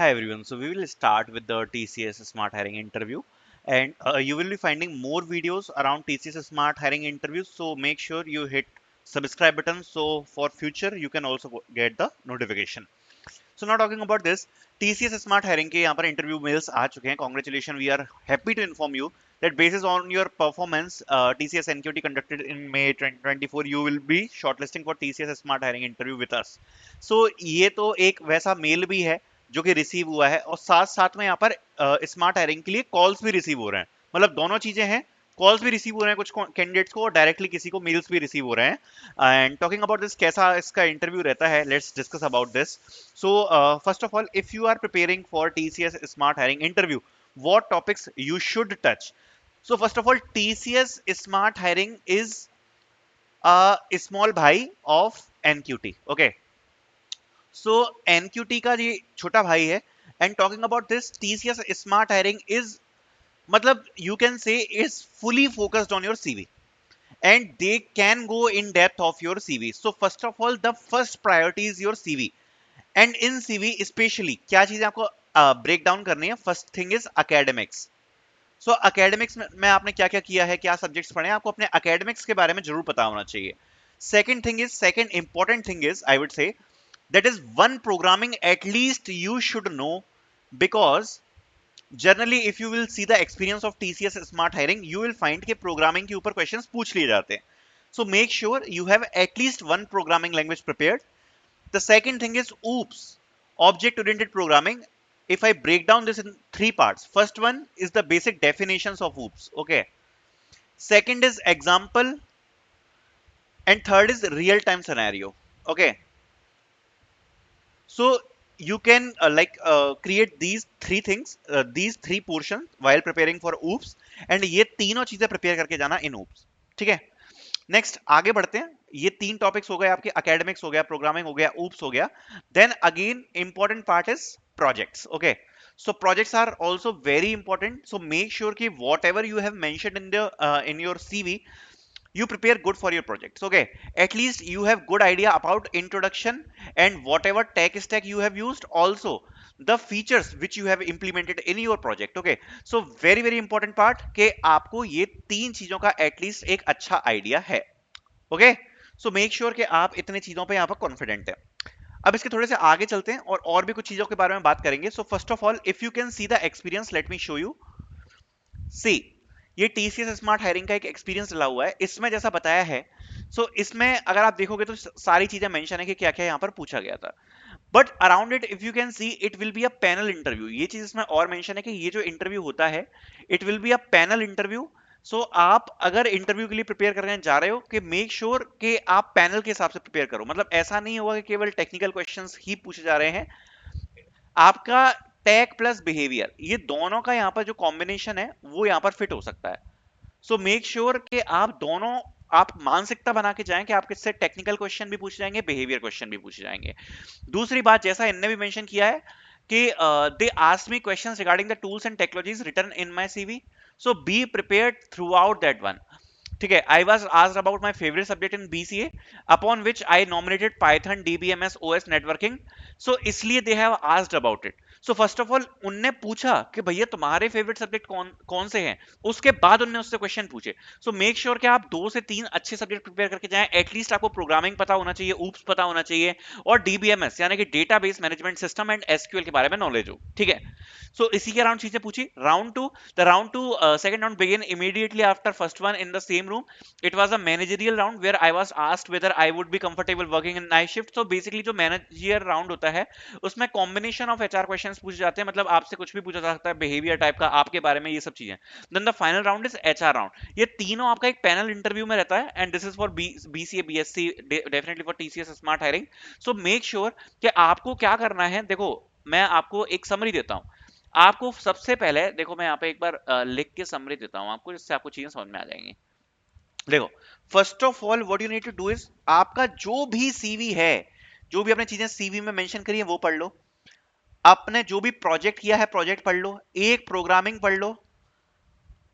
Hi everyone, so we will start with the TCS Smart Hiring interview, and you will be finding more videos around TCS Smart Hiring interviews, so make sure you hit subscribe button so for future you can also get the notification. So now talking about this, TCS Smart Hiring के यहाँ पर interview mails आ चुके हैं. Congratulations, we are happy to inform you that basis on your performance, TCS NQT conducted in May 2024, you will be shortlisting for TCS Smart Hiring interview with us. So ये तो एक वैसा mail भी है जो कि रिसीव हुआ है और साथ साथ में यहाँ पर स्मार्ट हायरिंग के लिए कॉल्स भी रिसीव हो रहे हैं. मतलब दोनों चीजें हैं, कॉल्स भी रिसीव हो रहे हैं कुछ कैंडिडेट्स को और डायरेक्टली किसी को मेल्स भी रिसीव हो रहे हैं. एंड टॉकिंग अबाउट दिस, कैसा इसका इंटरव्यू रहता है, let's discuss about this. So, first of all, if you are preparing for TCS Smart Hiring interview, what topics you should touch? So, first of all, TCS Smart Hiring is a small bhai of NQT. Okay. So, NQT का ये छोटा भाई है. And talking about this, TCS Smart Hiring is, मतलब you can say, is fully focused on your CV. And they can go in depth of your CV. So, first of all, the first priority is your CV. And in CV specially क्या चीजें आपको break down करनी है. First thing is academics. So academics में आपने क्या क्या किया है, क्या सब्जेक्ट्स पढ़े हैं, आपको अपने अकेडमिक्स के बारे में जरूर पता होना चाहिए. Second important thing is, I would say, that is one programming at least you should know, because generally if you will see the experience of TCS smart hiring, you will find कि programming के ऊपर questions पूछ लिए जाते हैं. सो make sure you have at least one programming language prepared. The second thing is OOPS, object oriented programming. If I break down this in three parts, first one is the basic definitions of OOPS. Okay. Second is example, and third is real time scenario. Okay. So you can create these three things, these three portions while preparing for OOPS, and ये तीनों चीजें prepare करके जाना in OOPS. ठीक है. Next आगे बढ़ते हैं. ये तीन टॉपिक्स हो गए आपके, एकेडमिक्स हो गया, प्रोग्रामिंग हो गया, ऊप्स हो गया. Then again important part is projects. Okay. So projects are also very important. So make sure कि whatever you have mentioned in your CV, you prepare good for your projects. Okay. At least you have good idea about introduction and whatever tech stack you have used, also the features which you have implemented in your project. Okay. So very very important part कि आपको ये तीन चीजों का at least एक अच्छा idea है. Okay. सो make sure कि आप इतने चीजों पे यहाँ पर कॉन्फिडेंट है. अब इसके थोड़े से आगे चलते हैं और भी कुछ चीजों के बारे में बात करेंगे. So first of all, if you can see the experience, let me show you. See, ये टीसीएस स्मार्ट हायरिंग का एक एक्सपीरियंस डला हुआ है. इसमें जैसा बताया है, सो इसमें अगर आप देखोगे तो सारी चीजें मेंशन है कि क्या क्या यहाँ पर पूछा गया था. But around it if you can C, it will be a panel interview. ये चीज इसमें और मेंशन है कि ये जो इंटरव्यू होता है, it will be a panel interview. So आप अगर इंटरव्यू के लिए प्रिपेयर करने जा रहे हो, कि मेक श्योर कि आप पैनल के हिसाब से प्रिपेयर करो. मतलब ऐसा नहीं होगा कि केवल टेक्निकल क्वेश्चंस ही पूछे जा रहे हैं. आपका टेक प्लस बिहेवियर, ये दोनों का यहाँ पर जो कॉम्बिनेशन है वो यहाँ पर फिट हो सकता है. सो मेक श्योर कि आप दोनों, आप मानसिकता बना के जाएं कि आपके से टेक्निकल क्वेश्चन भी पूछे जाएंगे, बिहेवियर क्वेश्चन भी पूछे जाएंगे. दूसरी बात, जैसा इनने भी मेंशन किया है कि they ask me questions regarding the tools and technologies written in my CV, so be prepared throughout that one. ठीक है. I was asked about my favourite subject in BCA, upon which I nominated Python, DBMS, OS networking. So इसलिए they have asked about it. So first of all उनने पूछा कि भैया तुम्हारे favourite subject कौन कौन से हैं, उसके बाद उनने उससे क्वेश्चन पूछे. सो मेक श्योर कि आप 2 से 3 अच्छे सब्जेक्ट प्रिपेयर करके जाएं. एटलीस्ट आपको प्रोग्रामिंग पता होना चाहिए, ऊप्स पता होना चाहिए, और डीबीएमएस यानी कि database management system and SQL के बारे में नॉलेज हो. ठीक है. सो इसी के अराउंड चीजें पूछी. Round to, the round to second round begin immediately after first one in the same room. It was a managerial round where I was asked whether I would be comfortable working in night shift. So basically जो manager round होता है उसमें combination of HR questions पूछे जाते हैं. मतलब आपसे कुछ भी पूछा जा सकता है, बिहेवियर टाइप का, आपके बारे में, ये सब चीजें. Then the final round is HR round. ये तीनों आपका एक पैनल इंटरव्यू में रहता है. And this is for BCA, BSc, definitely for TCS smart hiring. So make sure कि आपको क्या करना है. देखो, मैं आपको एक समरी देता हूँ. आपको सबसे पहले देखो, मैं यहाँ पे एक बार लिख के समरी देता हूँ आपको, जिससे आपको चीजें समझ में आ जाएंगी. देखो, first of all what you need to do is, आपका जो भी सीवी है, जो भी आपने चीजें सीवी में मेंशन करी है वो पढ़ लो. आपने जो भी प्रोजेक्ट किया है प्रोजेक्ट पढ़ लो. एक प्रोग्रामिंग पढ़ लो,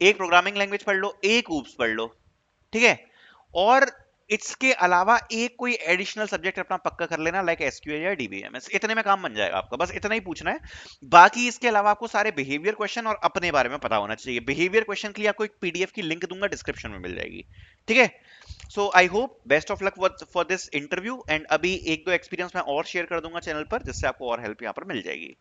एक प्रोग्रामिंग लैंग्वेज पढ़ लो, एक ऊप्स पढ़ लो. ठीक है. और इसके अलावा एक कोई एडिशनल सब्जेक्ट अपना पक्का कर लेना, लाइक एसक्यूएल या डीबीएमएस, इतने में काम बन जाएगा आपका, बस इतना ही पूछना है। बाकी इसके अलावा आपको सारे बिहेवियर क्वेश्चन और अपने बारे में पता होना चाहिए। बिहेवियर क्वेश्चन के लिए आपको एक पीडीएफ की लिंक दूंगा, डिस्क्रिप्शन में मिल जाएगी, ठीक है। So I hope best of luck for this interview, and अभी एक दो एक्सपीरियंस मैं और शेयर कर दूंगा चैनल पर, जिससे आपको और हेल्प यहाँ पर मिल जाएगी।